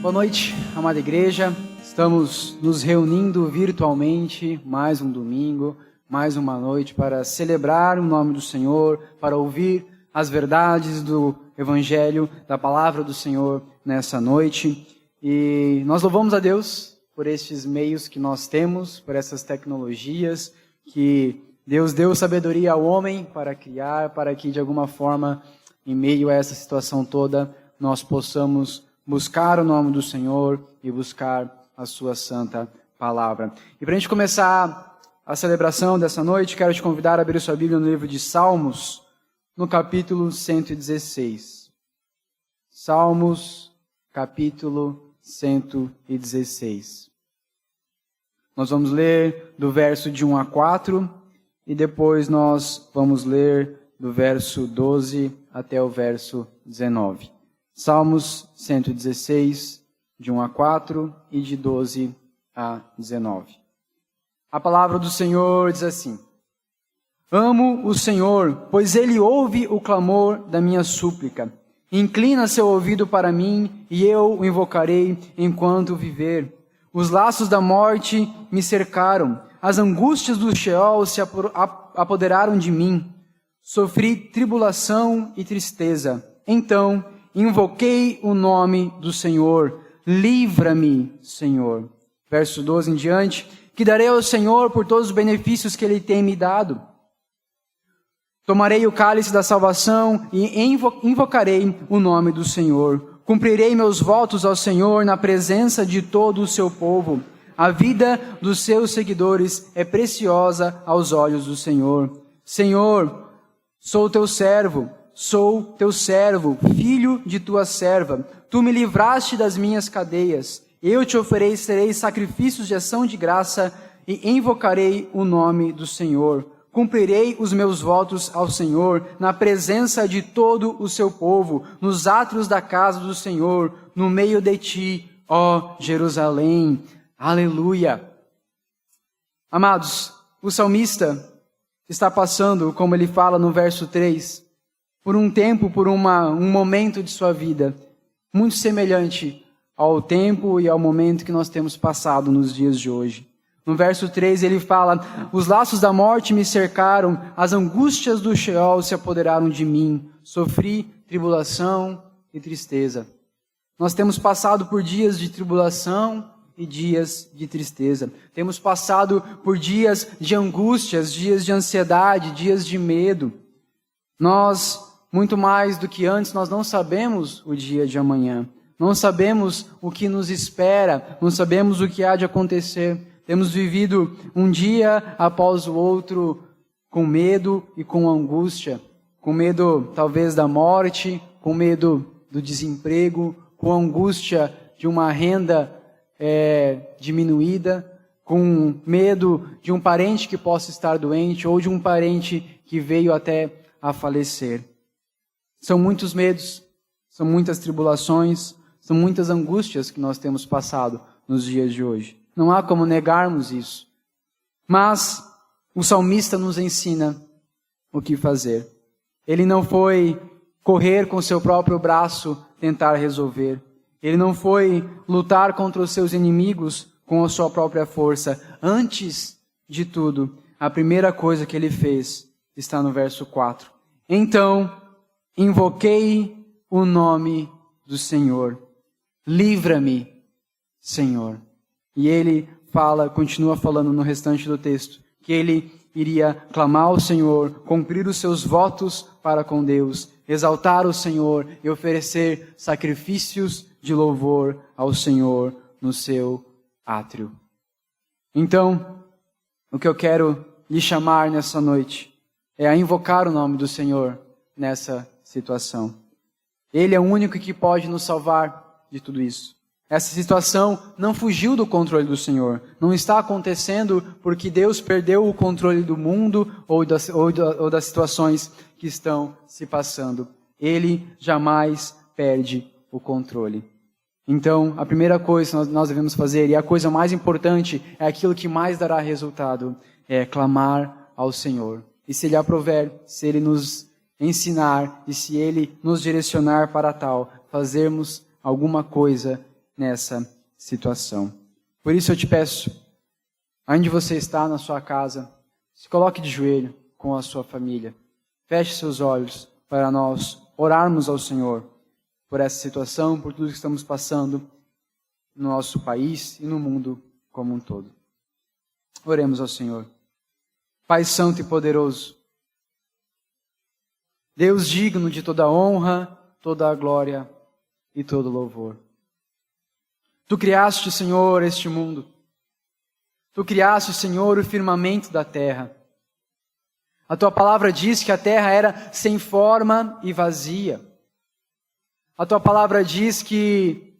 Boa noite, amada igreja. Estamos nos reunindo virtualmente, mais um domingo, mais uma noite para celebrar o nome do Senhor, para ouvir as verdades do Evangelho, da palavra do Senhor nessa noite. E nós louvamos a Deus por estes meios que nós temos, por essas tecnologias, que Deus deu sabedoria ao homem para criar, para que de alguma forma, em meio a essa situação toda, nós possamos buscar o nome do Senhor e buscar a sua santa palavra. E para a gente começar a celebração dessa noite, quero te convidar a abrir sua Bíblia no livro de Salmos, no capítulo 116. Salmos, capítulo 116. Nós vamos ler do verso de 1 a 4 e depois nós vamos ler do verso 12 até o verso 19. Salmos 116, de 1 a 4 e de 12 a 19. A palavra do Senhor diz assim: Amo o Senhor, pois Ele ouve o clamor da minha súplica. Inclina seu ouvido para mim, e eu o invocarei enquanto viver. Os laços da morte me cercaram, as angústias do Sheol se apoderaram de mim. Sofri tribulação e tristeza. Então invoquei o nome do Senhor. Livra-me, Senhor. Verso 12 em diante. Que darei ao Senhor por todos os benefícios que Ele tem me dado. Tomarei o cálice da salvação e invocarei o nome do Senhor. Cumprirei meus votos ao Senhor na presença de todo o seu povo. A vida dos seus seguidores é preciosa aos olhos do Senhor. Senhor, sou teu servo, filho de tua serva. Tu me livraste das minhas cadeias. Eu te oferecerei sacrifícios de ação de graça e invocarei o nome do Senhor. Cumprirei os meus votos ao Senhor na presença de todo o seu povo, nos átrios da casa do Senhor, no meio de ti, ó Jerusalém. Aleluia. Amados, o salmista está passando, como ele fala no verso 3, por um tempo, por um momento de sua vida, muito semelhante ao tempo e ao momento que nós temos passado nos dias de hoje. No verso 3 ele fala: os laços da morte me cercaram, as angústias do Sheol se apoderaram de mim, sofri tribulação e tristeza. Nós temos passado por dias de tribulação e dias de tristeza. Temos passado por dias de angústias, dias de ansiedade, dias de medo. Nós, muito mais do que antes, nós não sabemos o dia de amanhã. Não sabemos o que nos espera, não sabemos o que há de acontecer. Temos vivido um dia após o outro com medo e com angústia. Com medo, talvez, da morte, com medo do desemprego, com angústia de uma renda diminuída, com medo de um parente que possa estar doente ou de um parente que veio até a falecer. São muitos medos, são muitas tribulações, são muitas angústias que nós temos passado nos dias de hoje. Não há como negarmos isso. Mas o salmista nos ensina o que fazer. Ele não foi correr com seu próprio braço tentar resolver. Ele não foi lutar contra os seus inimigos com a sua própria força. Antes de tudo, a primeira coisa que ele fez está no verso 4. Então, invoquei o nome do Senhor. Livra-me, Senhor. E ele continua falando no restante do texto, que ele iria clamar ao Senhor, cumprir os seus votos para com Deus, exaltar o Senhor e oferecer sacrifícios de louvor ao Senhor no seu átrio. Então, o que eu quero lhe chamar nessa noite é a invocar o nome do Senhor nessa situação. Ele é o único que pode nos salvar de tudo isso. Essa situação não fugiu do controle do Senhor. Não está acontecendo porque Deus perdeu o controle do mundo ou das situações que estão se passando. Ele jamais perde o controle. Então, a primeira coisa que nós devemos fazer, e a coisa mais importante, é aquilo que mais dará resultado, é clamar ao Senhor. E se Ele aprover, se Ele nos ensinar e se Ele nos direcionar para tal, fazermos alguma coisa nessa situação. Por isso eu te peço, onde você está na sua casa, se coloque de joelho com a sua família. Feche seus olhos para nós orarmos ao Senhor por essa situação, por tudo que estamos passando no nosso país e no mundo como um todo. Oremos ao Senhor. Pai santo e poderoso, Deus digno de toda honra, toda a glória e todo louvor. Tu criaste, Senhor, este mundo. Tu criaste, Senhor, o firmamento da terra. A tua palavra diz que a terra era sem forma e vazia. A tua palavra diz que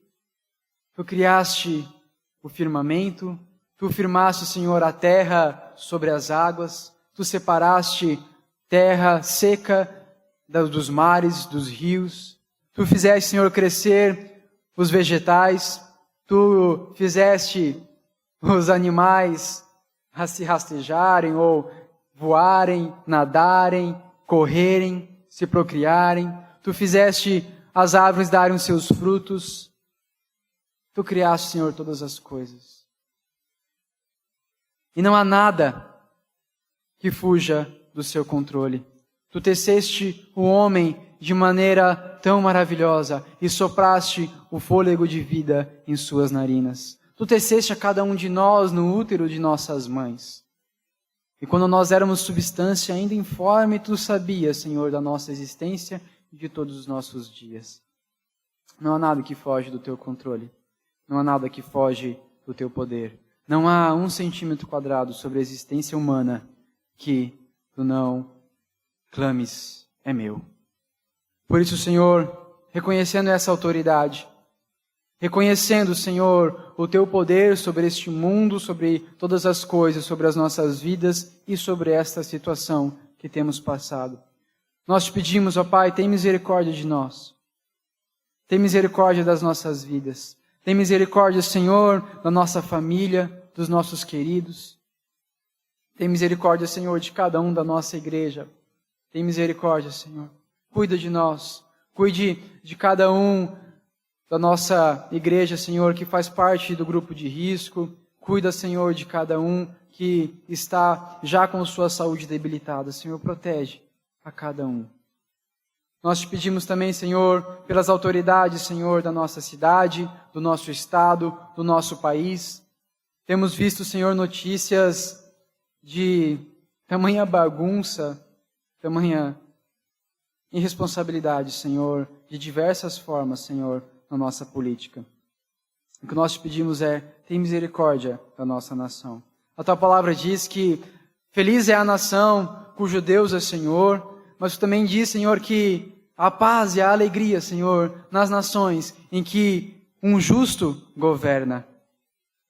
tu criaste o firmamento, tu firmaste, Senhor, a terra sobre as águas, tu separaste terra seca dos mares, dos rios, tu fizeste, Senhor, crescer os vegetais, tu fizeste os animais a se rastejarem ou voarem, nadarem, correrem, se procriarem. Tu fizeste as árvores darem os seus frutos. Tu criaste, Senhor, todas as coisas. E não há nada que fuja do seu controle. Tu teceste o homem de maneira tão maravilhosa e sopraste o fôlego de vida em suas narinas. Tu teceste a cada um de nós no útero de nossas mães. E quando nós éramos substância ainda informe, tu sabias, Senhor, da nossa existência e de todos os nossos dias. Não há nada que foge do teu controle. Não há nada que foge do teu poder. Não há 1 centímetro quadrado sobre a existência humana que tu não clames, é meu. Por isso, Senhor, reconhecendo essa autoridade, reconhecendo, Senhor, o teu poder sobre este mundo, sobre todas as coisas, sobre as nossas vidas e sobre esta situação que temos passado. Nós te pedimos, ó Pai, tem misericórdia de nós. Tem misericórdia das nossas vidas. Tem misericórdia, Senhor, da nossa família, dos nossos queridos. Tem misericórdia, Senhor, de cada um da nossa igreja. Tem misericórdia, Senhor. Cuida de nós. Cuide de cada um da nossa igreja, Senhor, que faz parte do grupo de risco. Cuida, Senhor, de cada um que está já com sua saúde debilitada. Senhor, protege a cada um. Nós te pedimos também, Senhor, pelas autoridades, Senhor, da nossa cidade, do nosso estado, do nosso país. Temos visto, Senhor, notícias de tamanha bagunça, tamanha irresponsabilidade, Senhor, de diversas formas, Senhor, na nossa política. O que nós te pedimos é, tem misericórdia da nossa nação. A tua palavra diz que feliz é a nação cujo Deus é Senhor, mas tu também diz, Senhor, que a paz e a alegria, Senhor, nas nações em que um justo governa.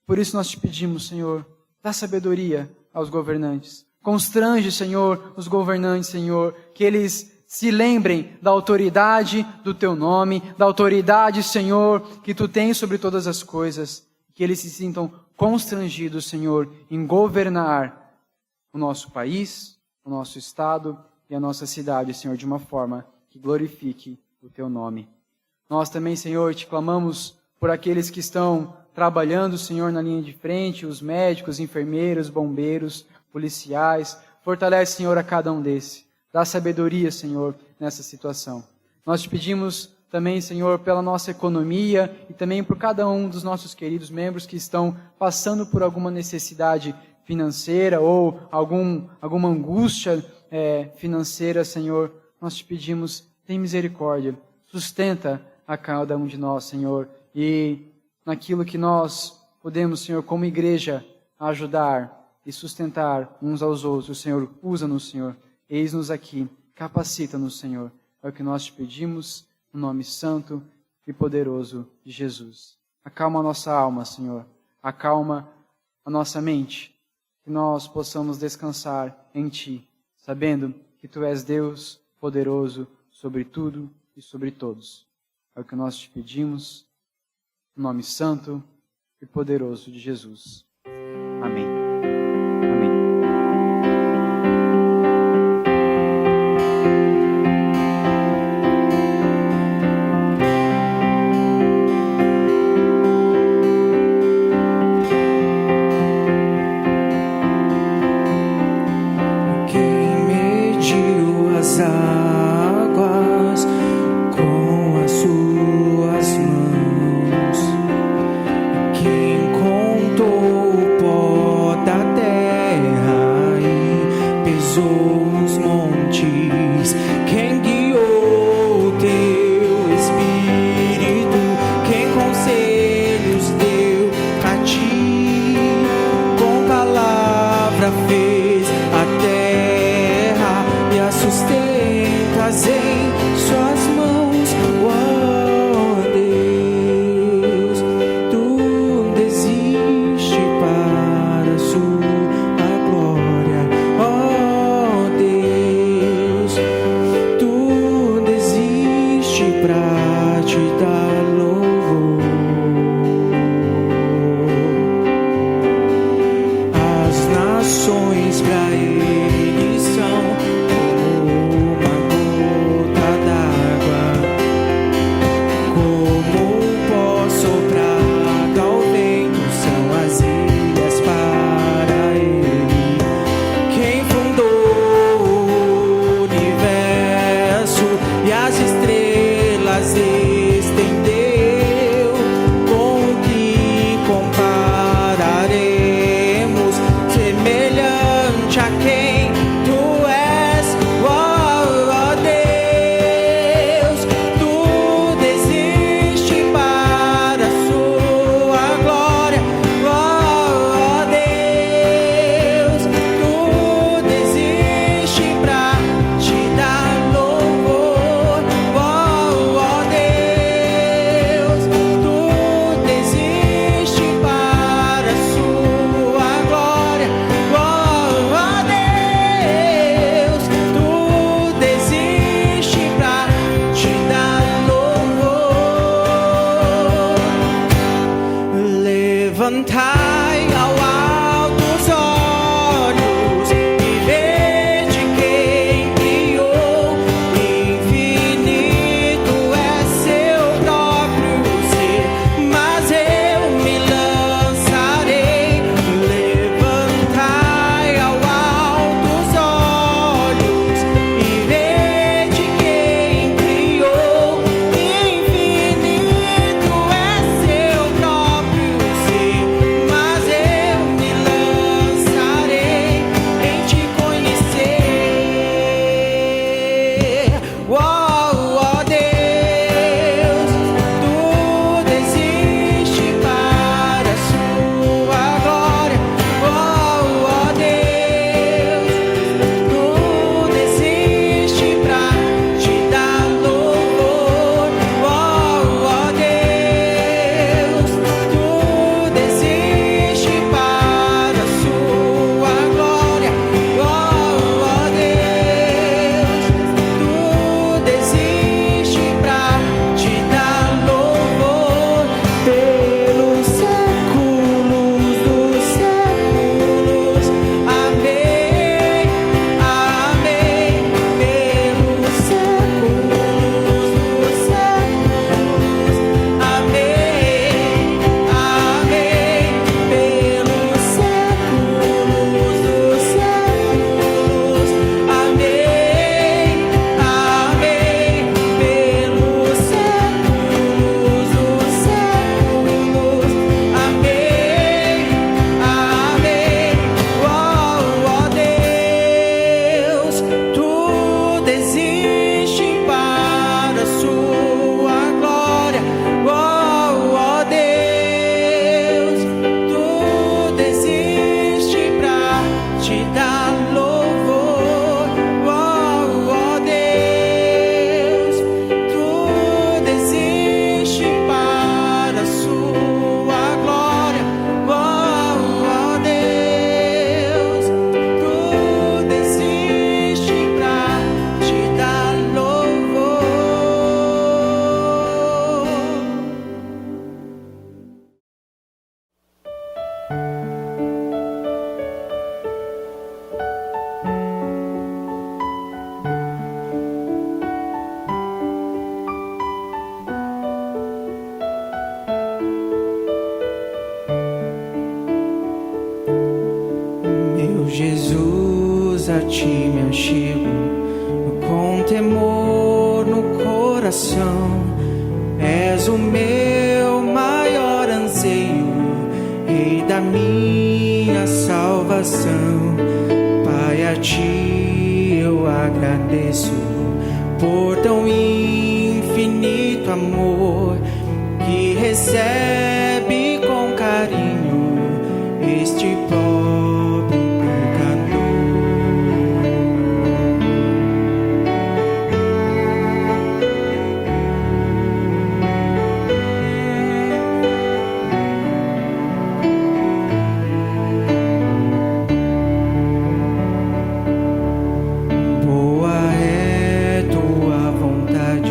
Por isso nós te pedimos, Senhor, dá sabedoria aos governantes. Constrange, Senhor, os governantes, Senhor, que eles se lembrem da autoridade do teu nome, da autoridade, Senhor, que tu tens sobre todas as coisas. Que eles se sintam constrangidos, Senhor, em governar o nosso país, o nosso estado e a nossa cidade, Senhor, de uma forma que glorifique o teu nome. Nós também, Senhor, te clamamos por aqueles que estão trabalhando, Senhor, na linha de frente, os médicos, enfermeiros, bombeiros, policiais. Fortalece, Senhor, a cada um desses. Dá sabedoria, Senhor, nessa situação. Nós te pedimos também, Senhor, pela nossa economia e também por cada um dos nossos queridos membros que estão passando por alguma necessidade financeira ou alguma angústia financeira, Senhor. Nós te pedimos, tem misericórdia, sustenta a cada um de nós, Senhor, e naquilo que nós podemos, Senhor, como igreja, ajudar e sustentar uns aos outros, Senhor, usa-nos, Senhor, eis-nos aqui, capacita-nos, Senhor, é o que nós te pedimos, no nome santo e poderoso de Jesus. Acalma a nossa alma, Senhor, acalma a nossa mente, que nós possamos descansar em Ti, sabendo que Tu és Deus poderoso sobre tudo e sobre todos. É o que nós te pedimos, no nome santo e poderoso de Jesus. Amém. as estrelas estendeu, com o que compararemos, semelhante a quem tu és, ó Deus. Tudo existe para a sua glória, ó Deus. Tudo existe para te dar louvor, ó Deus. Tudo existe para a sua glória, ó Deus. Tudo existe para te dar louvor. Levantai ao alto os olhos e vede quem criou. Infinito é seu próprio ser, mas eu me lançarei. Levantai ao alto os olhos e vede quem criou. Infinito é seu próprio ser, mas eu me lançarei em te conhecer. Ó Deus, tudo existe para a sua glória. Ó Deus, tudo existe pra te dar louvor. Ó Deus, tudo existe para a sua glória. Ó Deus, tudo existe pra te dar louvor pelos séculos dos séculos. Amém, amém. Pelos séculos dos séculos. Amém, amém. Pelos séculos dos séculos. Amém, amém. Pelos séculos dos séculos. Amém, amém. Ó Deus, tudo existe para a sua glória. Ó Deus, tudo existe pra te dar louvor. Ó Deus, tudo existe para a sua glória. Ó Deus, tudo existe pra te dar louvor. Meu Jesus, a ti me achego com temor no coração. És o meu maior anseio, Rei da minha salvação. Pai, a ti eu agradeço por tão infinito amor que recebe com carinho este pobre pecador. Boa é tua vontade,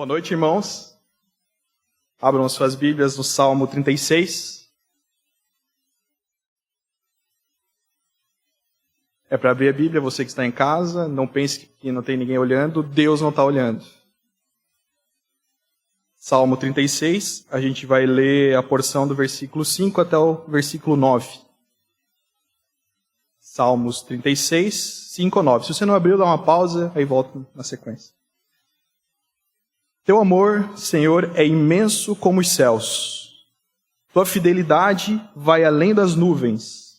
Boa noite, irmãos. Abram suas Bíblias no Salmo 36. É para abrir a Bíblia, você que está em casa, não pense que não tem ninguém olhando, Deus não está olhando. Salmo 36, a gente vai ler a porção do versículo 5 até o versículo 9. Salmos 36, 5 a 9. Se você não abriu, dá uma pausa, aí volta na sequência. Teu amor, Senhor, é imenso como os céus. Tua fidelidade vai além das nuvens.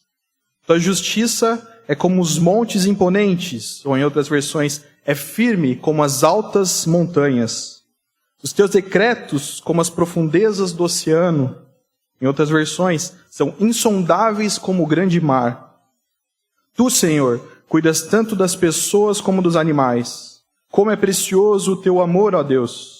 Tua justiça é como os montes imponentes, ou em outras versões, é firme como as altas montanhas. Os teus decretos como as profundezas do oceano. Em outras versões, são insondáveis como o grande mar. Tu, Senhor, cuidas tanto das pessoas como dos animais. Como é precioso o teu amor, ó Deus.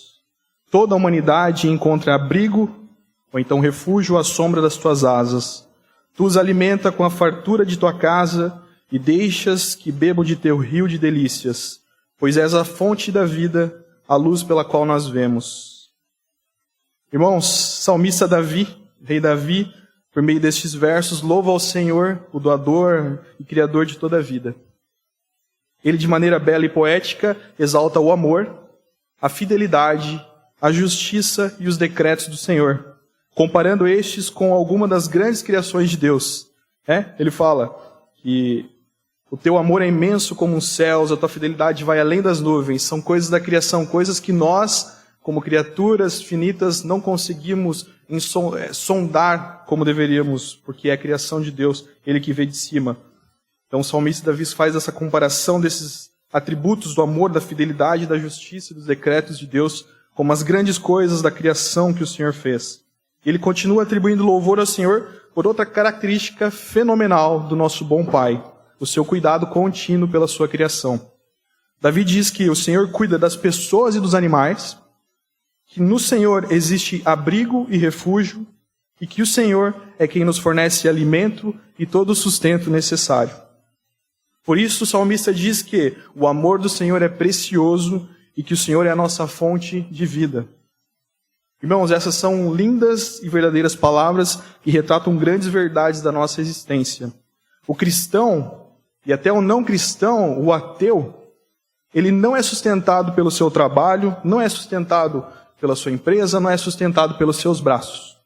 Toda a humanidade encontra abrigo, ou então refúgio à sombra das tuas asas. Tu os alimenta com a fartura de tua casa e deixas que bebam de teu rio de delícias, pois és a fonte da vida, a luz pela qual nós vemos. Irmãos, salmista Davi, rei Davi, por meio destes versos, louva ao Senhor, o doador e criador de toda a vida. Ele, de maneira bela e poética, exalta o amor, a fidelidade, a justiça e os decretos do Senhor, comparando estes com alguma das grandes criações de Deus. Ele fala que o teu amor é imenso como os céus, a tua fidelidade vai além das nuvens. São coisas da criação, coisas que nós, como criaturas finitas, não conseguimos sondar como deveríamos, porque é a criação de Deus, Ele que vê de cima. Então o salmista Davi faz essa comparação desses atributos do amor, da fidelidade, da justiça e dos decretos de Deus, como as grandes coisas da criação que o Senhor fez. Ele continua atribuindo louvor ao Senhor por outra característica fenomenal do nosso bom Pai, o seu cuidado contínuo pela sua criação. Davi diz que o Senhor cuida das pessoas e dos animais, que no Senhor existe abrigo e refúgio, e que o Senhor é quem nos fornece alimento e todo o sustento necessário. Por isso o salmista diz que o amor do Senhor é precioso e que o Senhor é a nossa fonte de vida. Irmãos, essas são lindas e verdadeiras palavras que retratam grandes verdades da nossa existência. O cristão, e até o não cristão, o ateu, ele não é sustentado pelo seu trabalho, não é sustentado pela sua empresa, não é sustentado pelos seus braços,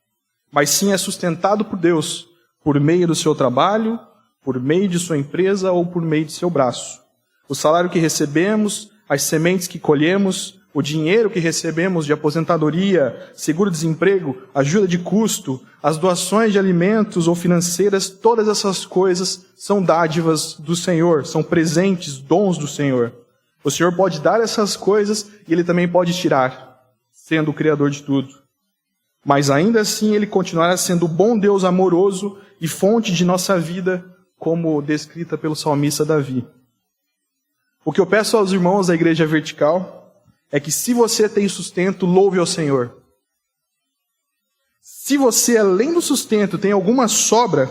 mas sim é sustentado por Deus, por meio do seu trabalho, por meio de sua empresa ou por meio de seu braço. O salário que recebemos, as sementes que colhemos, o dinheiro que recebemos de aposentadoria, seguro-desemprego, ajuda de custo, as doações de alimentos ou financeiras, todas essas coisas são dádivas do Senhor, são presentes, dons do Senhor. O Senhor pode dar essas coisas e Ele também pode tirar, sendo o Criador de tudo. Mas ainda assim Ele continuará sendo o bom Deus amoroso e fonte de nossa vida, como descrita pelo salmista Davi. O que eu peço aos irmãos da Igreja Vertical é que, se você tem sustento, louve ao Senhor. Se você, além do sustento, tem alguma sobra,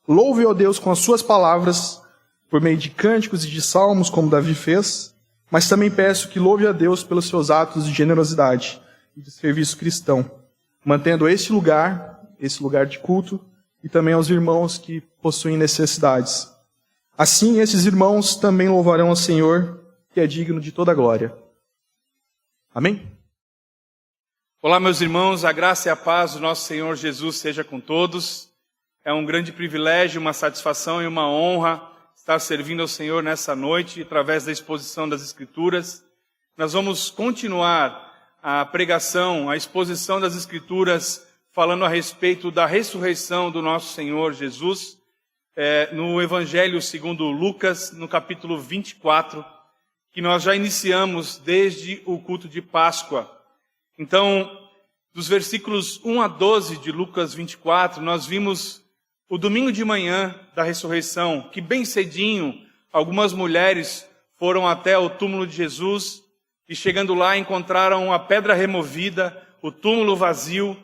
louve ao Deus com as suas palavras, por meio de cânticos e de salmos, como Davi fez, mas também peço que louve a Deus pelos seus atos de generosidade e de serviço cristão, mantendo este lugar de culto, e também aos irmãos que possuem necessidades. Assim, esses irmãos também louvarão ao Senhor, que é digno de toda a glória. Amém? Olá, meus irmãos, a graça e a paz do nosso Senhor Jesus seja com todos. É um grande privilégio, uma satisfação e uma honra estar servindo ao Senhor nessa noite, através da exposição das Escrituras. Nós vamos continuar a pregação, a exposição das Escrituras, falando a respeito da ressurreição do nosso Senhor Jesus, no Evangelho segundo Lucas, no capítulo 24, que nós já iniciamos desde o culto de Páscoa. Então, dos versículos 1 a 12 de Lucas 24, nós vimos o domingo de manhã da ressurreição, que bem cedinho, algumas mulheres foram até o túmulo de Jesus e, chegando lá, encontraram a pedra removida, o túmulo vazio.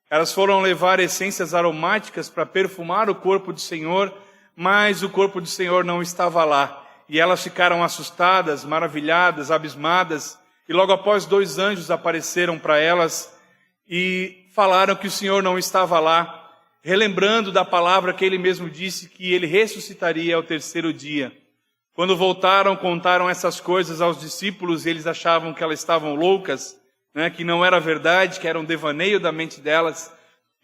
Elas foram levar essências aromáticas para perfumar o corpo do Senhor, mas o corpo do Senhor não estava lá. E elas ficaram assustadas, maravilhadas, abismadas, e logo após 2 anjos apareceram para elas e falaram que o Senhor não estava lá, relembrando da palavra que ele mesmo disse, que ele ressuscitaria ao 3º dia. Quando voltaram, contaram essas coisas aos discípulos e eles achavam que elas estavam loucas, né, que não era verdade, que era um devaneio da mente delas.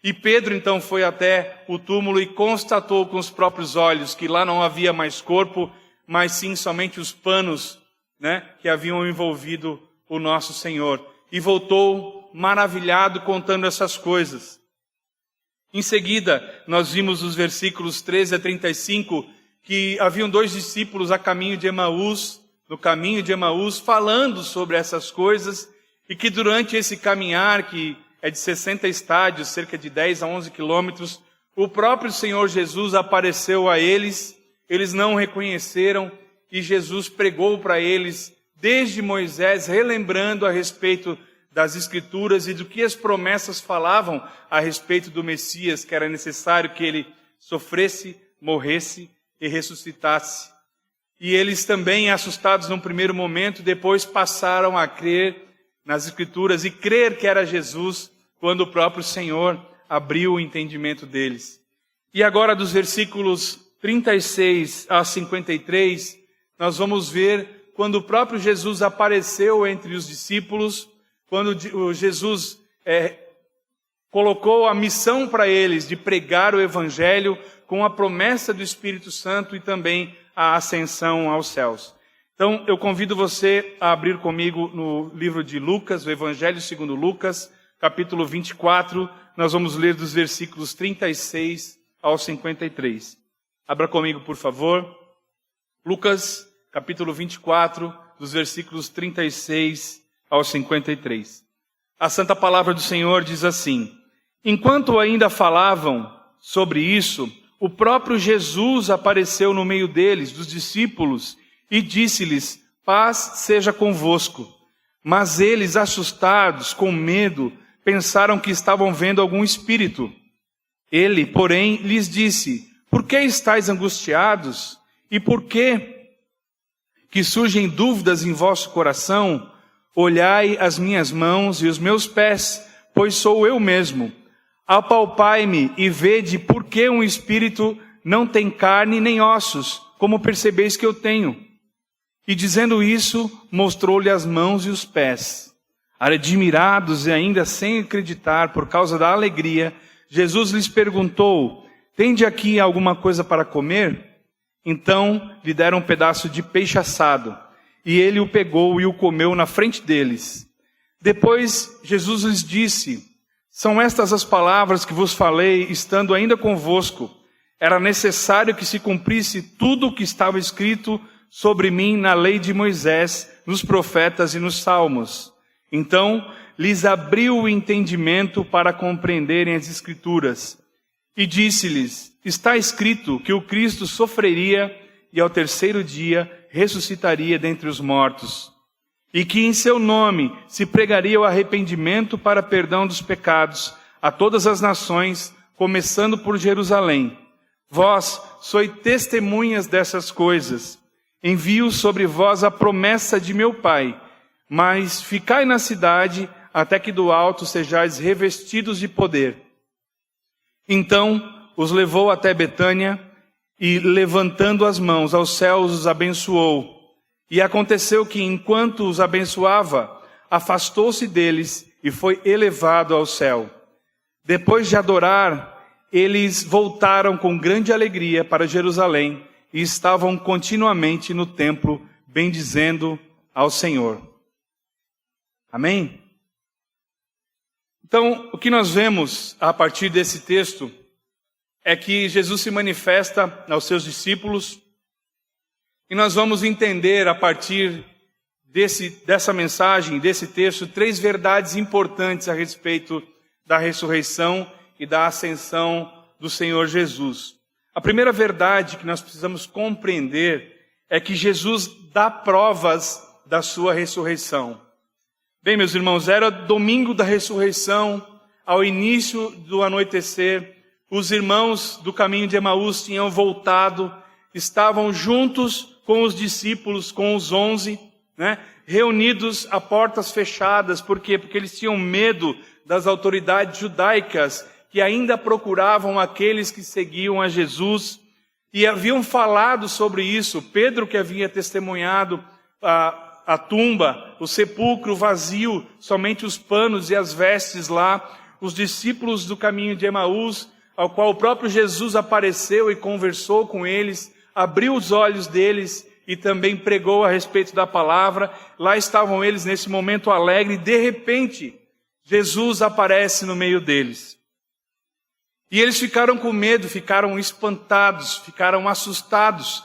E Pedro então foi até o túmulo e constatou com os próprios olhos que lá não havia mais corpo, mas sim somente os panos, né, que haviam envolvido o nosso Senhor. E voltou maravilhado contando essas coisas. Em seguida, nós vimos os versículos 13 a 35, que haviam 2 discípulos a caminho de Emaús, no caminho de Emaús, falando sobre essas coisas, e que durante esse caminhar, que é de 60 estádios, cerca de 10 a 11 quilômetros, o próprio Senhor Jesus apareceu a eles, eles não reconheceram, e Jesus pregou para eles, desde Moisés, relembrando a respeito das Escrituras e do que as promessas falavam a respeito do Messias, que era necessário que ele sofresse, morresse e ressuscitasse. E eles também, assustados num primeiro momento, depois passaram a crer nas Escrituras e crer que era Jesus, quando o próprio Senhor abriu o entendimento deles. E agora, dos versículos 36 a 53, nós vamos ver quando o próprio Jesus apareceu entre os discípulos, quando Jesus colocou a missão para eles de pregar o Evangelho com a promessa do Espírito Santo e também a ascensão aos céus. Então, eu convido você a abrir comigo no livro de Lucas, o Evangelho segundo Lucas, capítulo 24, nós vamos ler dos versículos 36 ao 53. Abra comigo, por favor. Lucas, capítulo 24, dos versículos 36 ao 53. A santa palavra do Senhor diz assim: enquanto ainda falavam sobre isso, o próprio Jesus apareceu no meio deles, dos discípulos, e disse-lhes: paz seja convosco. Mas eles, assustados, com medo, pensaram que estavam vendo algum espírito. Ele, porém, lhes disse: por que estáis angustiados? E por que surgem dúvidas em vosso coração? Olhai as minhas mãos e os meus pés, pois sou eu mesmo. Apalpai-me e vede por que um espírito não tem carne nem ossos, como percebeis que eu tenho. E dizendo isso, mostrou-lhe as mãos e os pés. Admirados e ainda sem acreditar por causa da alegria, Jesus lhes perguntou: tende aqui alguma coisa para comer? Então lhe deram um pedaço de peixe assado, e ele o pegou e o comeu na frente deles. Depois Jesus lhes disse: são estas as palavras que vos falei, estando ainda convosco. Era necessário que se cumprisse tudo o que estava escrito sobre mim na lei de Moisés, nos profetas e nos salmos. Então lhes abriu o entendimento para compreenderem as Escrituras. E disse-lhes: está escrito que o Cristo sofreria e ao 3º dia ressuscitaria dentre os mortos, e que em seu nome se pregaria o arrependimento para perdão dos pecados a todas as nações, começando por Jerusalém. Vós sois testemunhas dessas coisas. Envio sobre vós a promessa de meu Pai, mas ficai na cidade até que do alto sejais revestidos de poder. Então os levou até Betânia e, levantando as mãos aos céus, os abençoou. E aconteceu que, enquanto os abençoava, afastou-se deles e foi elevado ao céu. Depois de adorar, eles voltaram com grande alegria para Jerusalém e estavam continuamente no templo, bendizendo ao Senhor. Amém? Então, o que nós vemos a partir desse texto é que Jesus se manifesta aos seus discípulos, e nós vamos entender a partir dessa mensagem, desse texto, 3 verdades importantes a respeito da ressurreição e da ascensão do Senhor Jesus. A primeira verdade que nós precisamos compreender é que Jesus dá provas da sua ressurreição. Bem, meus irmãos, era domingo da ressurreição, ao início do anoitecer. Os irmãos do caminho de Emaús tinham voltado, estavam juntos com os discípulos, com os 11, né? reunidos a portas fechadas. Por quê? Porque eles tinham medo das autoridades judaicas que ainda procuravam aqueles que seguiam a Jesus e haviam falado sobre isso. Pedro, que havia testemunhado a tumba, o sepulcro vazio, somente os panos e as vestes lá, os discípulos do caminho de Emaús, ao qual o próprio Jesus apareceu e conversou com eles, abriu os olhos deles e também pregou a respeito da palavra. Lá estavam eles nesse momento alegre e de repente Jesus aparece no meio deles. E eles ficaram com medo, ficaram espantados, ficaram assustados.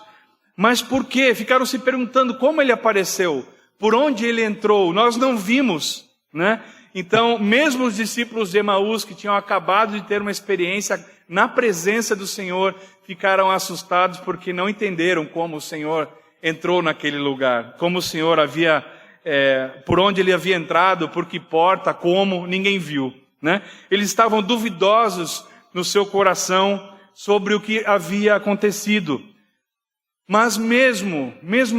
Mas por quê? Ficaram se perguntando como ele apareceu, por onde ele entrou. Nós não vimos, né? Então, mesmo os discípulos de Emaús, que tinham acabado de ter uma experiência na presença do Senhor, ficaram assustados porque não entenderam como o Senhor entrou naquele lugar, como o Senhor havia, por onde ele havia entrado, por que porta, como, ninguém viu, né? Eles estavam duvidosos no seu coração sobre o que havia acontecido. Mas mesmo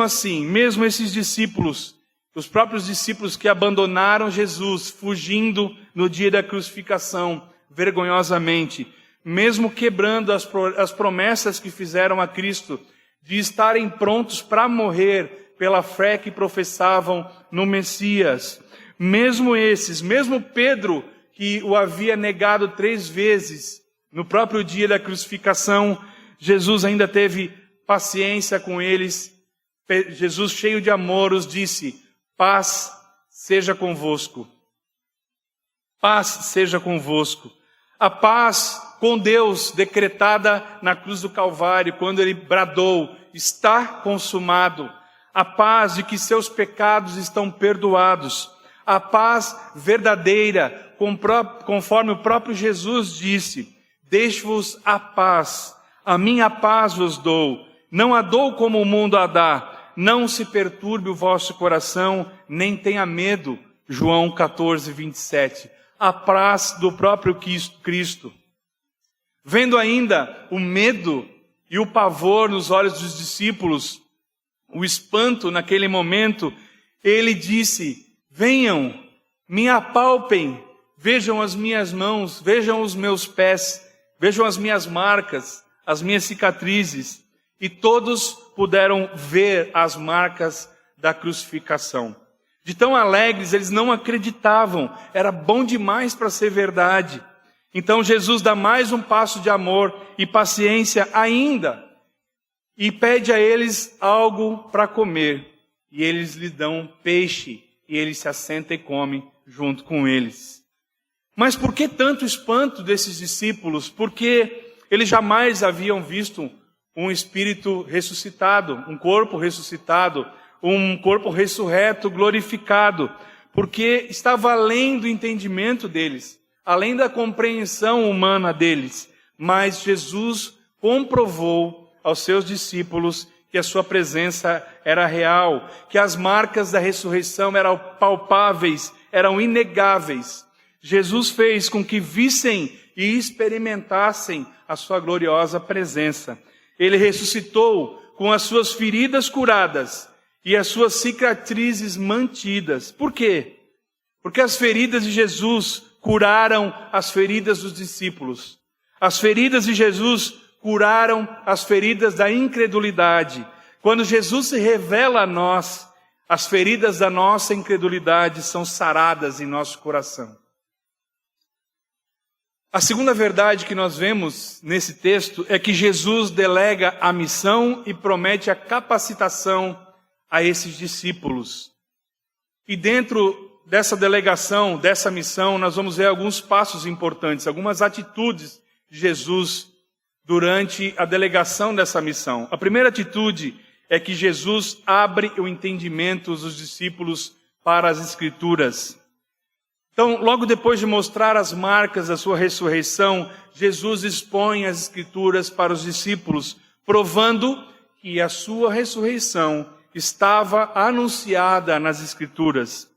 assim, mesmo esses discípulos, os próprios discípulos que abandonaram Jesus, fugindo no dia da crucificação, vergonhosamente, mesmo quebrando as promessas que fizeram a Cristo, de estarem prontos para morrer pela fé que professavam no Messias, mesmo esses, mesmo Pedro, que o havia negado 3 vezes no próprio dia da crucificação, Jesus ainda teve paciência com eles. Jesus, cheio de amor, os disse: paz seja convosco. Paz seja convosco. A paz com Deus decretada na cruz do Calvário, quando ele bradou: está consumado. A paz de que seus pecados estão perdoados. A paz verdadeira, conforme o próprio Jesus disse: deixo-vos a paz, a minha paz vos dou. Não a dou como o mundo a dá. Não se perturbe o vosso coração, nem tenha medo. João 14, 27. A paz do próprio Cristo. Vendo ainda o medo e o pavor nos olhos dos discípulos, o espanto naquele momento, ele disse: venham, me apalpem, vejam as minhas mãos, vejam os meus pés, vejam as minhas marcas, as minhas cicatrizes. E todos puderam ver as marcas da crucificação. De tão alegres, eles não acreditavam. Era bom demais para ser verdade. Então Jesus dá mais um passo de amor e paciência ainda. E pede a eles algo para comer. E eles lhe dão peixe. E ele se assenta e come junto com eles. Mas por que tanto espanto desses discípulos? Porque eles jamais haviam visto um espírito ressuscitado, um corpo ressurreto, glorificado, porque estava além do entendimento deles, além da compreensão humana deles. Mas Jesus comprovou aos seus discípulos que a sua presença era real, que as marcas da ressurreição eram palpáveis, eram inegáveis. Jesus fez com que vissem e experimentassem a sua gloriosa presença. Ele ressuscitou com as suas feridas curadas e as suas cicatrizes mantidas. Por quê? Porque as feridas de Jesus curaram as feridas dos discípulos. As feridas de Jesus curaram as feridas da incredulidade. Quando Jesus se revela a nós, as feridas da nossa incredulidade são saradas em nosso coração. A segunda verdade que nós vemos nesse texto é que Jesus delega a missão e promete a capacitação a esses discípulos. E dentro dessa delegação, dessa missão, nós vamos ver alguns passos importantes, algumas atitudes de Jesus durante a delegação dessa missão. A primeira atitude é que Jesus abre o entendimento dos discípulos para as Escrituras. Então, logo depois de mostrar as marcas da sua ressurreição, Jesus expõe as Escrituras para os discípulos, provando que a sua ressurreição estava anunciada nas Escrituras.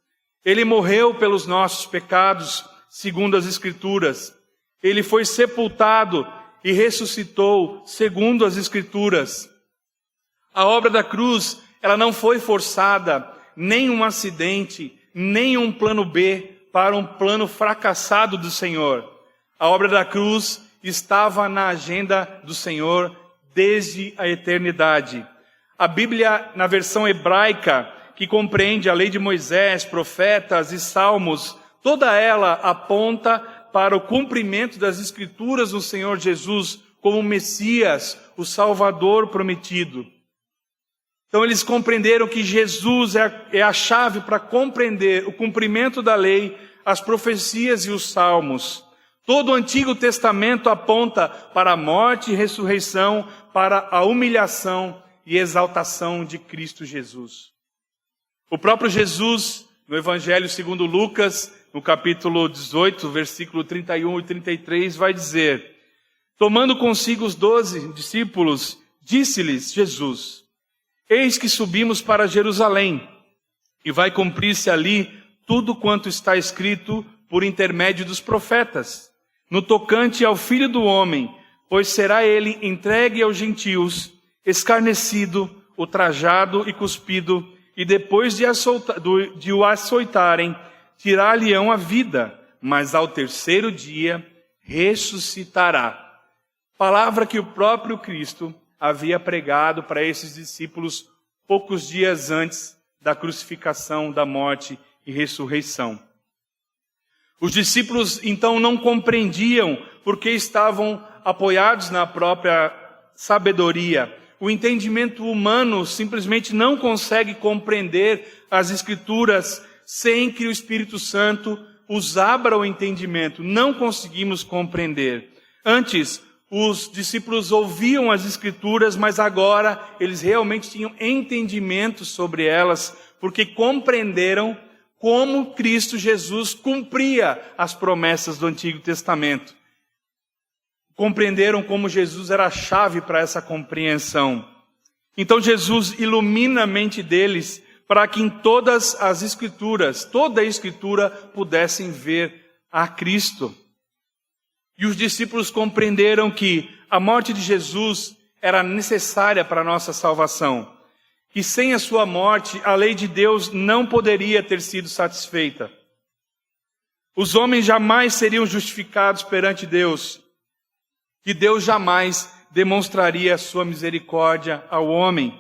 Ele morreu pelos nossos pecados, segundo as Escrituras. Ele foi sepultado e ressuscitou, segundo as Escrituras. A obra da cruz, ela não foi forçada, nem um acidente, nem um plano B para um plano fracassado do Senhor. A obra da cruz estava na agenda do Senhor desde a eternidade. A Bíblia, na versão hebraica, que compreende a lei de Moisés, profetas e salmos, toda ela aponta para o cumprimento das Escrituras no Senhor Jesus como o Messias, o Salvador prometido. Então eles compreenderam que Jesus é a chave para compreender o cumprimento da lei, as profecias e os salmos. Todo o Antigo Testamento aponta para a morte e ressurreição, para a humilhação e exaltação de Cristo Jesus. O próprio Jesus, no Evangelho segundo Lucas, no capítulo 18, versículo 31 e 33, vai dizer: tomando consigo os 12 discípulos, disse-lhes Jesus: eis que subimos para Jerusalém, e vai cumprir-se ali tudo quanto está escrito por intermédio dos profetas, no tocante ao Filho do Homem, pois será ele entregue aos gentios, escarnecido, ultrajado e cuspido, e depois de o açoitarem, tirar-lhe-ão a vida, mas ao terceiro dia ressuscitará. Palavra que o próprio Cristo havia pregado para esses discípulos poucos dias antes da crucificação, da morte e ressurreição. Os discípulos então não compreendiam porque estavam apoiados na própria sabedoria. O entendimento humano simplesmente não consegue compreender as Escrituras sem que o Espírito Santo os abra o entendimento. Não conseguimos compreender. Antes, os discípulos ouviam as Escrituras, mas agora eles realmente tinham entendimento sobre elas, porque compreenderam como Cristo Jesus cumpria as promessas do Antigo Testamento. Compreenderam como Jesus era a chave para essa compreensão. Então Jesus ilumina a mente deles para que em todas as Escrituras, toda a Escritura, pudessem ver a Cristo. E os discípulos compreenderam que a morte de Jesus era necessária para a nossa salvação. Que sem a sua morte, a lei de Deus não poderia ter sido satisfeita. Os homens jamais seriam justificados perante Deus. Que Deus jamais demonstraria a sua misericórdia ao homem.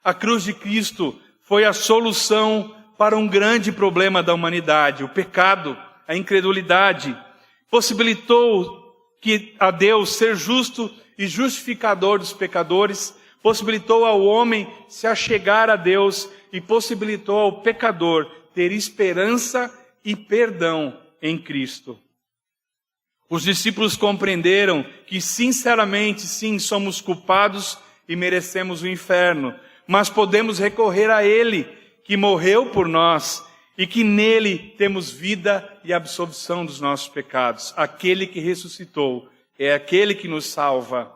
A cruz de Cristo foi a solução para um grande problema da humanidade, o pecado, a incredulidade. Possibilitou que a Deus ser justo e justificador dos pecadores, possibilitou ao homem se achegar a Deus e possibilitou ao pecador ter esperança e perdão em Cristo. Os discípulos compreenderam que, sinceramente, sim, somos culpados e merecemos o inferno, mas podemos recorrer a Ele, que morreu por nós, e que nele temos vida e absolvição dos nossos pecados. Aquele que ressuscitou é aquele que nos salva.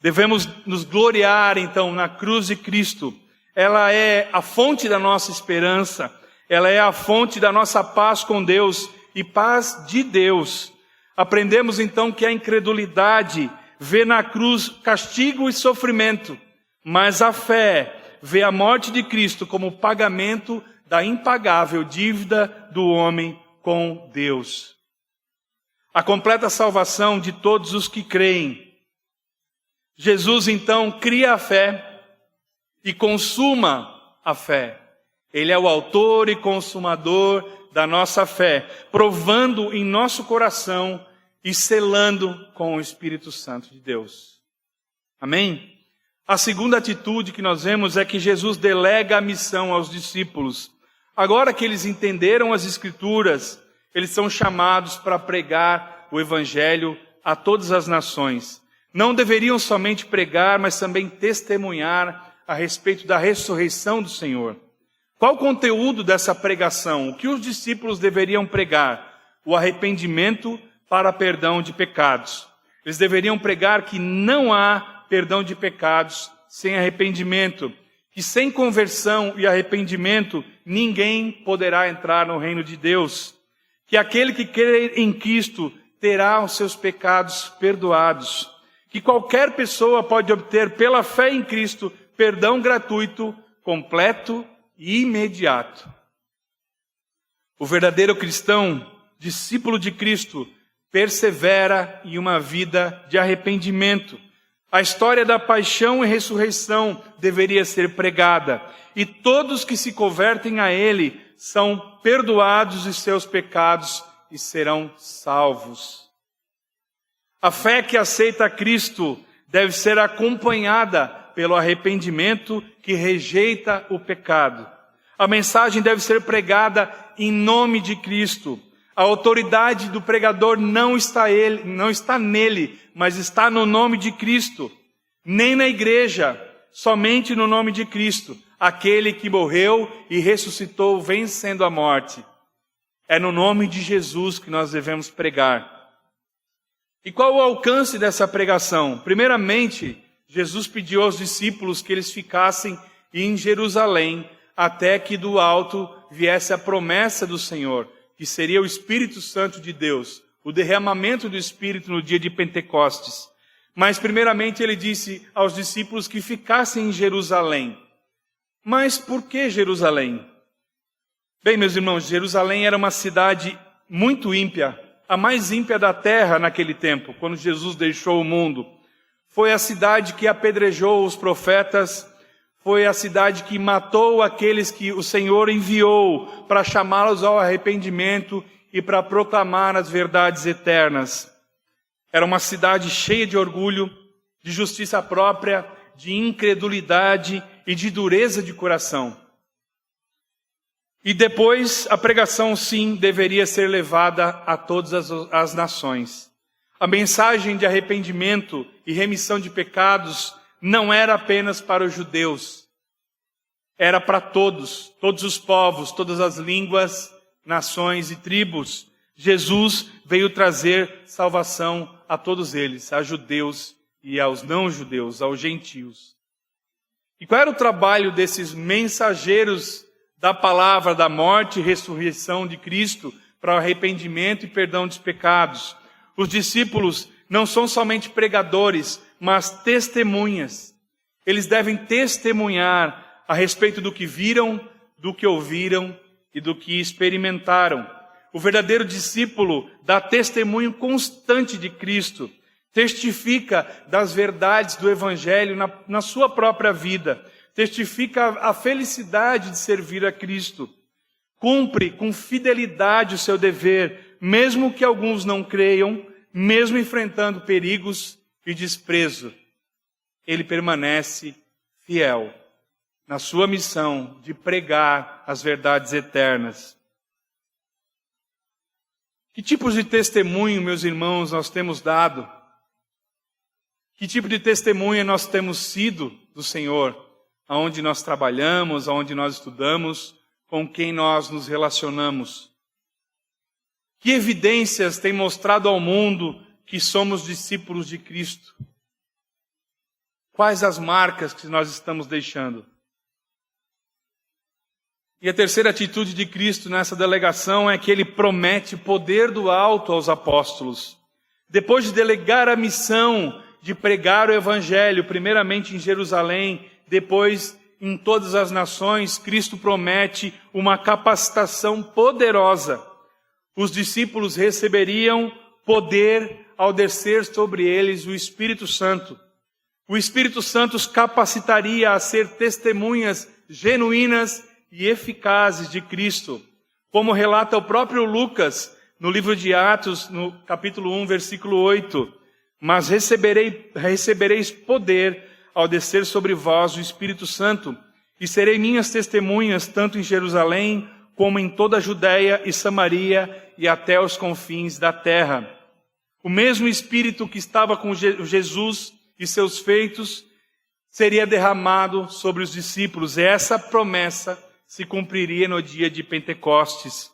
Devemos nos gloriar, então, na cruz de Cristo. Ela é a fonte da nossa esperança, ela é a fonte da nossa paz com Deus e paz de Deus. Aprendemos então que a incredulidade vê na cruz castigo e sofrimento, mas a fé vê a morte de Cristo como pagamento da impagável dívida do homem com Deus. A completa salvação de todos os que creem. Jesus então cria a fé e consuma a fé. Ele é o autor e consumador da nossa fé, provando em nosso coração e selando com o Espírito Santo de Deus. Amém? A segunda atitude que nós vemos é que Jesus delega a missão aos discípulos. Agora que eles entenderam as Escrituras, eles são chamados para pregar o Evangelho a todas as nações. Não deveriam somente pregar, mas também testemunhar a respeito da ressurreição do Senhor. Qual o conteúdo dessa pregação? O que os discípulos deveriam pregar? O arrependimento para perdão de pecados. Eles deveriam pregar que não há perdão de pecados sem arrependimento, que sem conversão e arrependimento ninguém poderá entrar no reino de Deus, que aquele que crê em Cristo terá os seus pecados perdoados, que qualquer pessoa pode obter pela fé em Cristo perdão gratuito, completo e imediato. O verdadeiro cristão, discípulo de Cristo, persevera em uma vida de arrependimento. A história da paixão e ressurreição deveria ser pregada, e todos que se convertem a Ele são perdoados de seus pecados e serão salvos. A fé que aceita Cristo deve ser acompanhada pelo arrependimento que rejeita o pecado. A mensagem deve ser pregada em nome de Cristo. A autoridade do pregador não está nele, mas está no nome de Cristo. Nem na igreja, somente no nome de Cristo, aquele que morreu e ressuscitou vencendo a morte. É no nome de Jesus que nós devemos pregar. E qual o alcance dessa pregação? Primeiramente, Jesus pediu aos discípulos que eles ficassem em Jerusalém até que do alto viesse a promessa do Senhor, que seria o Espírito Santo de Deus, o derramamento do Espírito no dia de Pentecostes. Mas primeiramente ele disse aos discípulos que ficassem em Jerusalém. Mas por que Jerusalém? Bem, meus irmãos, Jerusalém era uma cidade muito ímpia, a mais ímpia da terra naquele tempo, quando Jesus deixou o mundo. Foi a cidade que apedrejou os profetas, foi a cidade que matou aqueles que o Senhor enviou para chamá-los ao arrependimento e para proclamar as verdades eternas. Era uma cidade cheia de orgulho, de justiça própria, de incredulidade e de dureza de coração. E depois a pregação, sim, deveria ser levada a todas as nações. A mensagem de arrependimento e remissão de pecados não era apenas para os judeus. Era para todos os povos, todas as línguas, nações e tribos. Jesus veio trazer salvação a todos eles, a judeus e aos não-judeus, aos gentios. E qual era o trabalho desses mensageiros da palavra da morte e ressurreição de Cristo para o arrependimento e perdão dos pecados? Os discípulos não são somente pregadores, mas testemunhas. Eles devem testemunhar a respeito do que viram, do que ouviram e do que experimentaram. O verdadeiro discípulo dá testemunho constante de Cristo, testifica das verdades do Evangelho na sua própria vida, testifica a felicidade de servir a Cristo, cumpre com fidelidade o seu dever, mesmo que alguns não creiam, mesmo enfrentando perigos e desprezo. Ele permanece fiel na sua missão de pregar as verdades eternas. Que tipos de testemunho, meus irmãos, nós temos dado? Que tipo de testemunha nós temos sido do Senhor? Aonde nós trabalhamos, aonde nós estudamos, com quem nós nos relacionamos? Que evidências têm mostrado ao mundo que somos discípulos de Cristo? Quais as marcas que nós estamos deixando? E a terceira atitude de Cristo nessa delegação é que ele promete poder do alto aos apóstolos. Depois de delegar a missão de pregar o Evangelho, primeiramente em Jerusalém, depois em todas as nações, Cristo promete uma capacitação poderosa. Os discípulos receberiam poder ao descer sobre eles o Espírito Santo. O Espírito Santo os capacitaria a ser testemunhas genuínas e eficazes de Cristo, como relata o próprio Lucas no livro de Atos, no capítulo 1, versículo 8. Mas recebereis poder ao descer sobre vós o Espírito Santo, e serei minhas testemunhas tanto em Jerusalém, como em toda a Judéia e Samaria e até os confins da terra. O mesmo Espírito que estava com Jesus e seus feitos seria derramado sobre os discípulos. E essa promessa se cumpriria no dia de Pentecostes.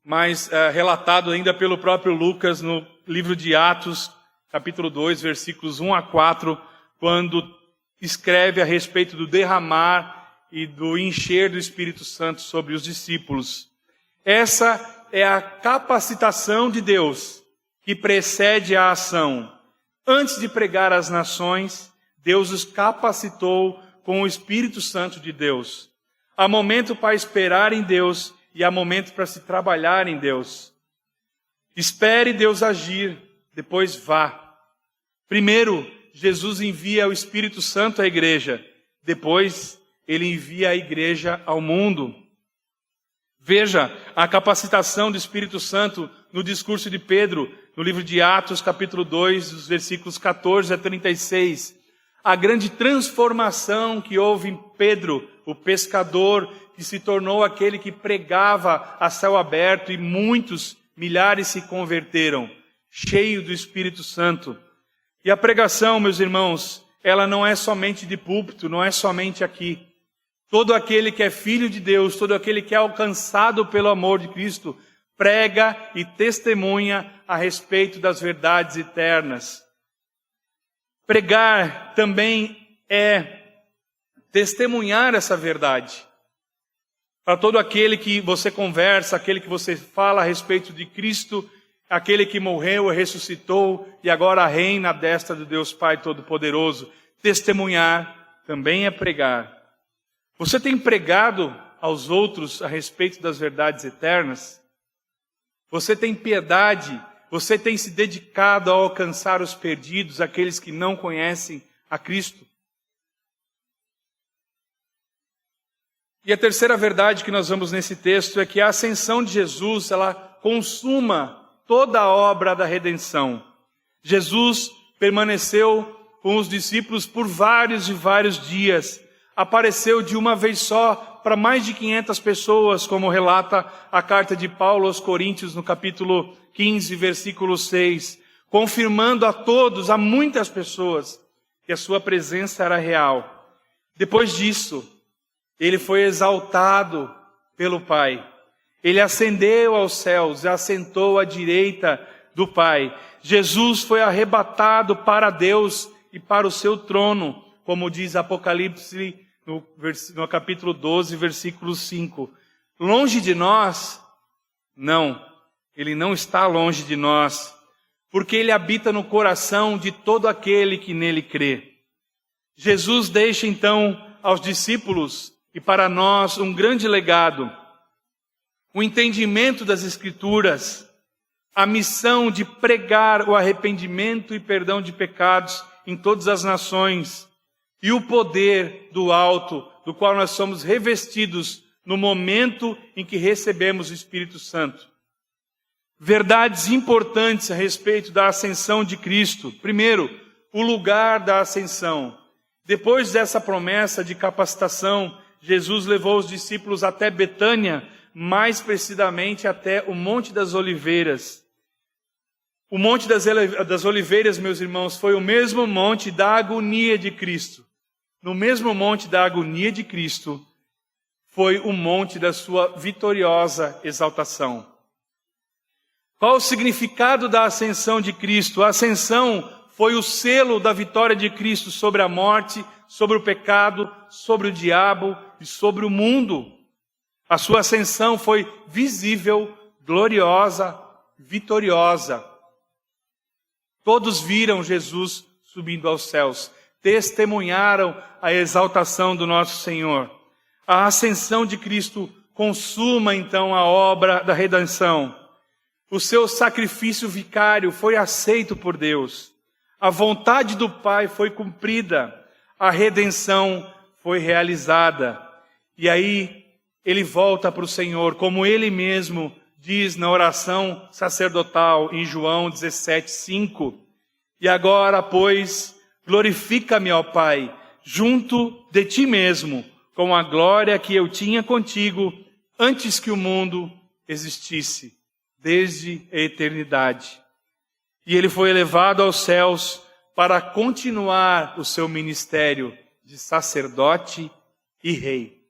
Mas relatado ainda pelo próprio Lucas no livro de Atos, capítulo 2, versículos 1 a 4, quando escreve a respeito do derramar e do encher do Espírito Santo sobre os discípulos. Essa é a capacitação de Deus que precede a ação. Antes de pregar às nações, Deus os capacitou com o Espírito Santo de Deus. Há momento para esperar em Deus e há momento para se trabalhar em Deus. Espere Deus agir, depois vá. Primeiro, Jesus envia o Espírito Santo à igreja. Depois, ele envia a igreja ao mundo. Veja a capacitação do Espírito Santo no discurso de Pedro, no livro de Atos, capítulo 2, dos versículos 14 a 36. A grande transformação que houve em Pedro, o pescador, que se tornou aquele que pregava a céu aberto e milhares se converteram, cheio do Espírito Santo. E a pregação, meus irmãos, ela não é somente de púlpito, não é somente aqui. Todo aquele que é filho de Deus, todo aquele que é alcançado pelo amor de Cristo, prega e testemunha a respeito das verdades eternas. Pregar também é testemunhar essa verdade. Para todo aquele que você conversa, aquele que você fala a respeito de Cristo, aquele que morreu e ressuscitou e agora reina à destra de Deus Pai Todo-Poderoso. Testemunhar também é pregar. Você tem pregado aos outros a respeito das verdades eternas? Você tem piedade? Você tem se dedicado a alcançar os perdidos, aqueles que não conhecem a Cristo? E a terceira verdade que nós vemos nesse texto é que a ascensão de Jesus, ela consuma toda a obra da redenção. Jesus permaneceu com os discípulos por vários e vários dias. Apareceu de uma vez só para mais de 500 pessoas, como relata a carta de Paulo aos Coríntios, no capítulo 15, versículo 6, confirmando a todos, a muitas pessoas, que a sua presença era real. Depois disso, ele foi exaltado pelo Pai. Ele ascendeu aos céus e assentou à direita do Pai. Jesus foi arrebatado para Deus e para o seu trono, como diz Apocalipse no capítulo 12, versículo 5. Longe de nós? Não, ele não está longe de nós, porque ele habita no coração de todo aquele que nele crê. Jesus deixa então aos discípulos e para nós um grande legado, o entendimento das Escrituras, a missão de pregar o arrependimento e perdão de pecados em todas as nações, e o poder do alto, do qual nós somos revestidos no momento em que recebemos o Espírito Santo. Verdades importantes a respeito da ascensão de Cristo. Primeiro, o lugar da ascensão. Depois dessa promessa de capacitação, Jesus levou os discípulos até Betânia, mais precisamente até o Monte das Oliveiras. O Monte das Oliveiras, meus irmãos, foi o mesmo monte da agonia de Cristo. No mesmo monte da agonia de Cristo, foi o monte da sua vitoriosa exaltação. Qual o significado da ascensão de Cristo? A ascensão foi o selo da vitória de Cristo sobre a morte, sobre o pecado, sobre o diabo e sobre o mundo. A sua ascensão foi visível, gloriosa, vitoriosa. Todos viram Jesus subindo aos céus, testemunharam a exaltação do nosso Senhor. A ascensão de Cristo consuma então a obra da redenção. O seu sacrifício vicário foi aceito por Deus. A vontade do Pai foi cumprida. A redenção foi realizada. E aí ele volta para o Senhor, como ele mesmo diz na oração sacerdotal em João 17:5. E agora, pois, glorifica-me, ó Pai, junto de ti mesmo, com a glória que eu tinha contigo antes que o mundo existisse, desde a eternidade. E ele foi elevado aos céus para continuar o seu ministério de sacerdote e rei.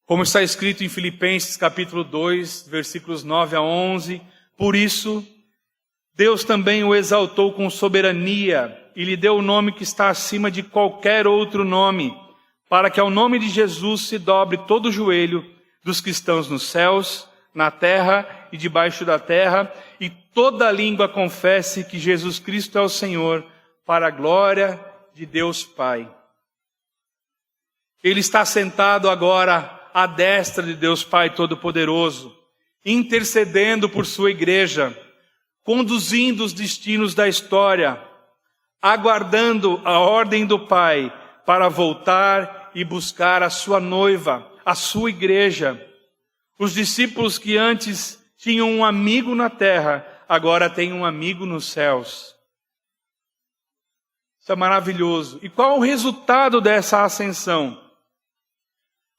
Como está escrito em Filipenses capítulo 2, versículos 9 a 11, por isso, Deus também o exaltou com soberania e lhe deu o nome que está acima de qualquer outro nome, para que ao nome de Jesus se dobre todo o joelho dos que estão nos céus, na terra e debaixo da terra, e toda língua confesse que Jesus Cristo é o Senhor, para a glória de Deus Pai. Ele está sentado agora à destra de Deus Pai Todo-Poderoso, intercedendo por sua igreja, conduzindo os destinos da história, aguardando a ordem do Pai para voltar e buscar a sua noiva, a sua igreja. Os discípulos que antes tinham um amigo na terra, agora têm um amigo nos céus. Isso é maravilhoso. E qual o resultado dessa ascensão?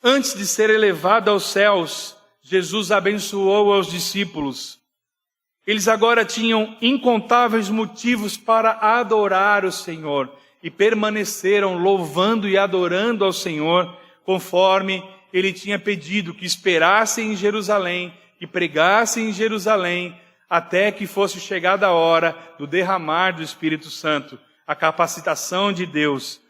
Antes de ser elevado aos céus, Jesus abençoou aos discípulos. Eles agora tinham incontáveis motivos para adorar o Senhor e permaneceram louvando e adorando ao Senhor, conforme Ele tinha pedido que esperassem em Jerusalém, que pregassem em Jerusalém, até que fosse chegada a hora do derramar do Espírito Santo, a capacitação de Deus.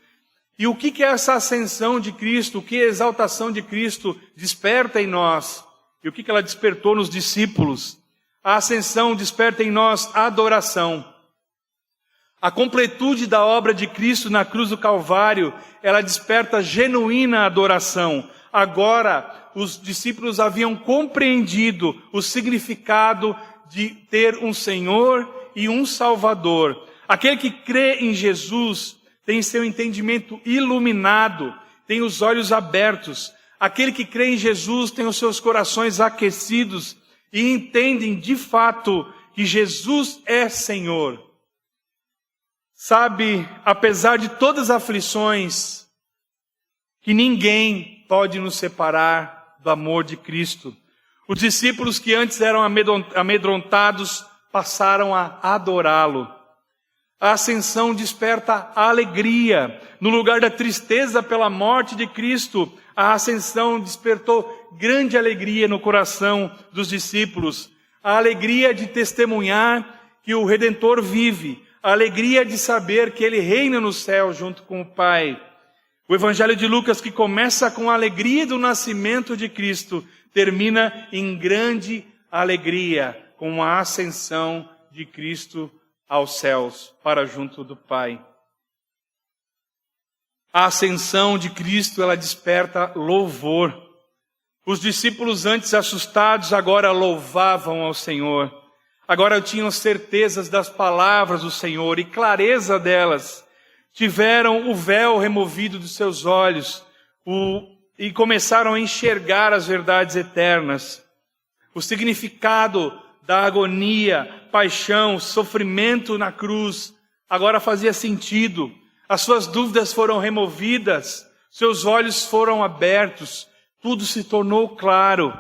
E o que é essa ascensão de Cristo, o que a exaltação de Cristo desperta em nós? E o que ela despertou nos discípulos? A ascensão desperta em nós a adoração. A completude da obra de Cristo na cruz do Calvário, ela desperta genuína adoração. Agora, os discípulos haviam compreendido o significado de ter um Senhor e um Salvador. Aquele que crê em Jesus tem seu entendimento iluminado, tem os olhos abertos. Aquele que crê em Jesus tem os seus corações aquecidos e entendem de fato que Jesus é Senhor. Sabe, apesar de todas as aflições, que ninguém pode nos separar do amor de Cristo. Os discípulos que antes eram amedrontados passaram a adorá-lo. A ascensão desperta a alegria. No lugar da tristeza pela morte de Cristo, a ascensão despertou grande alegria no coração dos discípulos. A alegria de testemunhar que o Redentor vive. A alegria de saber que Ele reina no céu junto com o Pai. O Evangelho de Lucas, que começa com a alegria do nascimento de Cristo, termina em grande alegria com a ascensão de Cristo aos céus, para junto do Pai. A ascensão de Cristo, ela desperta louvor. Os discípulos antes assustados, agora louvavam ao Senhor. Agora tinham certezas das palavras do Senhor e clareza delas. Tiveram o véu removido dos seus olhos e começaram a enxergar as verdades eternas. O significado da agonia, paixão, sofrimento na cruz, agora fazia sentido. As suas dúvidas foram removidas, seus olhos foram abertos, tudo se tornou claro.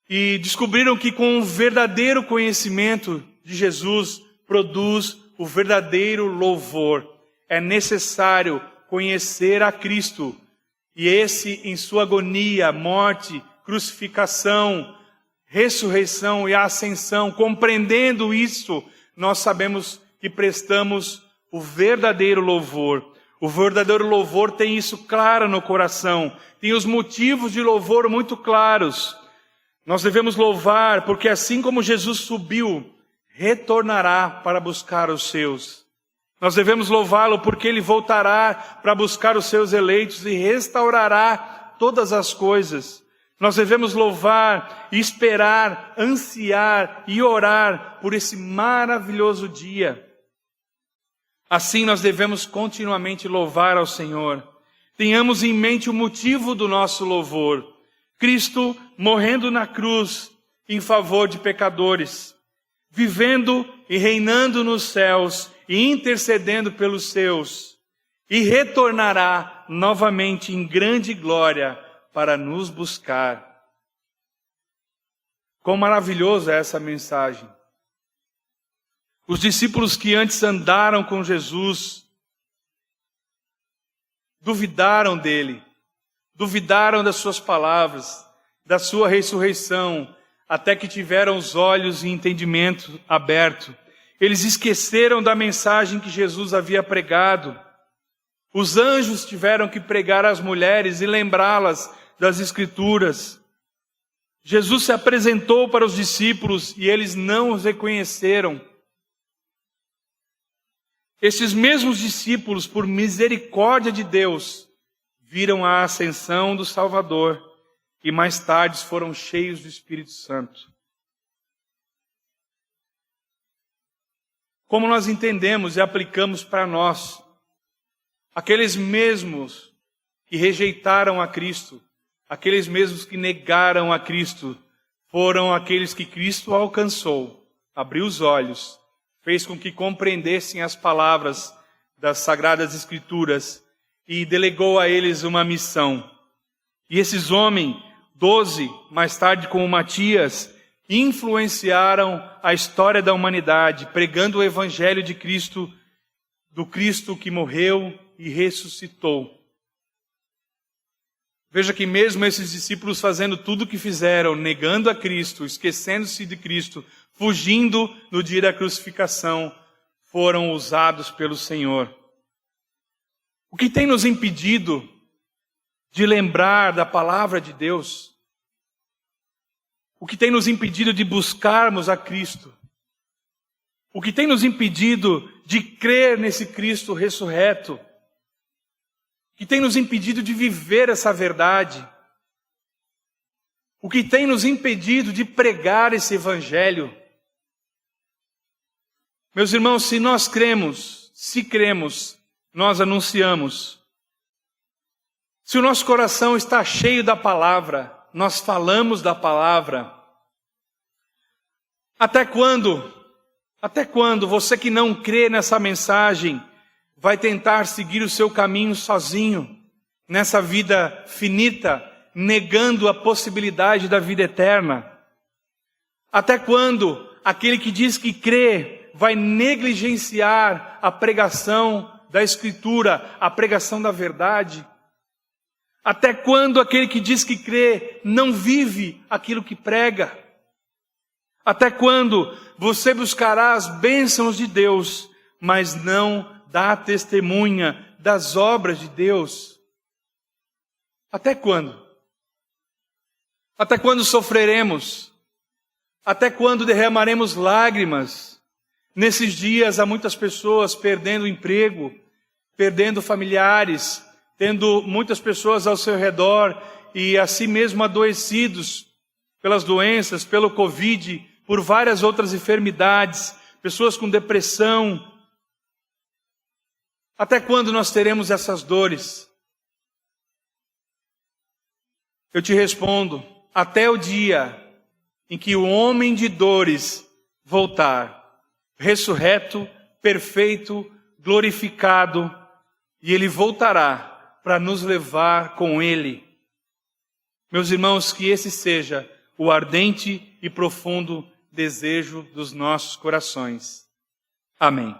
E descobriram que com o verdadeiro conhecimento de Jesus produz o verdadeiro louvor. É necessário conhecer a Cristo. E esse, em sua agonia, morte, crucificação, ressurreição e ascensão, compreendendo isso, nós sabemos que prestamos o verdadeiro louvor. O verdadeiro louvor tem isso claro no coração, tem os motivos de louvor muito claros. Nós devemos louvar porque assim como Jesus subiu, retornará para buscar os seus. Nós devemos louvá-lo porque Ele voltará para buscar os seus eleitos e restaurará todas as coisas. Nós devemos louvar, esperar, ansiar e orar por esse maravilhoso dia. Assim nós devemos continuamente louvar ao Senhor. Tenhamos em mente o motivo do nosso louvor. Cristo morrendo na cruz em favor de pecadores, vivendo e reinando nos céus e intercedendo pelos seus, e retornará novamente em grande glória para nos buscar. Quão maravilhosa é essa mensagem. Os discípulos que antes andaram com Jesus, duvidaram dele, duvidaram das suas palavras, da sua ressurreição, até que tiveram os olhos e entendimento aberto. Eles esqueceram da mensagem que Jesus havia pregado. Os anjos tiveram que pregar às mulheres e lembrá-las das Escrituras. Jesus se apresentou para os discípulos e eles não os reconheceram. Esses mesmos discípulos, por misericórdia de Deus, viram a ascensão do Salvador e mais tarde foram cheios do Espírito Santo. Como nós entendemos e aplicamos para nós, aqueles mesmos que rejeitaram a Cristo, aqueles mesmos que negaram a Cristo, foram aqueles que Cristo alcançou, abriu os olhos, fez com que compreendessem as palavras das Sagradas Escrituras e delegou a eles uma missão. E esses homens, 12, mais tarde como Matias, influenciaram a história da humanidade, pregando o Evangelho de Cristo, do Cristo que morreu e ressuscitou. Veja que mesmo esses discípulos fazendo tudo o que fizeram, negando a Cristo, esquecendo-se de Cristo, fugindo no dia da crucificação, foram usados pelo Senhor. O que tem nos impedido de lembrar da palavra de Deus? O que tem nos impedido de buscarmos a Cristo? O que tem nos impedido de crer nesse Cristo ressurreto? O que tem nos impedido de viver essa verdade? O que tem nos impedido de pregar esse Evangelho? Meus irmãos, se nós cremos, nós anunciamos. Se o nosso coração está cheio da palavra, nós falamos da palavra. Até quando você que não crê nessa mensagem vai tentar seguir o seu caminho sozinho, nessa vida finita, negando a possibilidade da vida eterna? Até quando aquele que diz que crê vai negligenciar a pregação da Escritura, a pregação da verdade? Até quando aquele que diz que crê não vive aquilo que prega? Até quando você buscará as bênçãos de Deus, mas não dá testemunha das obras de Deus? Até quando? Até quando sofreremos? Até quando derramaremos lágrimas? Nesses dias há muitas pessoas perdendo o emprego, perdendo familiares, tendo muitas pessoas ao seu redor e assim mesmo adoecidos pelas doenças, pelo Covid, por várias outras enfermidades, pessoas com depressão. Até quando nós teremos essas dores? Eu te respondo, até o dia em que o homem de dores voltar, ressurreto, perfeito, glorificado, e ele voltará para nos levar com ele. Meus irmãos, que esse seja o ardente e profundo desejo dos nossos corações. Amém.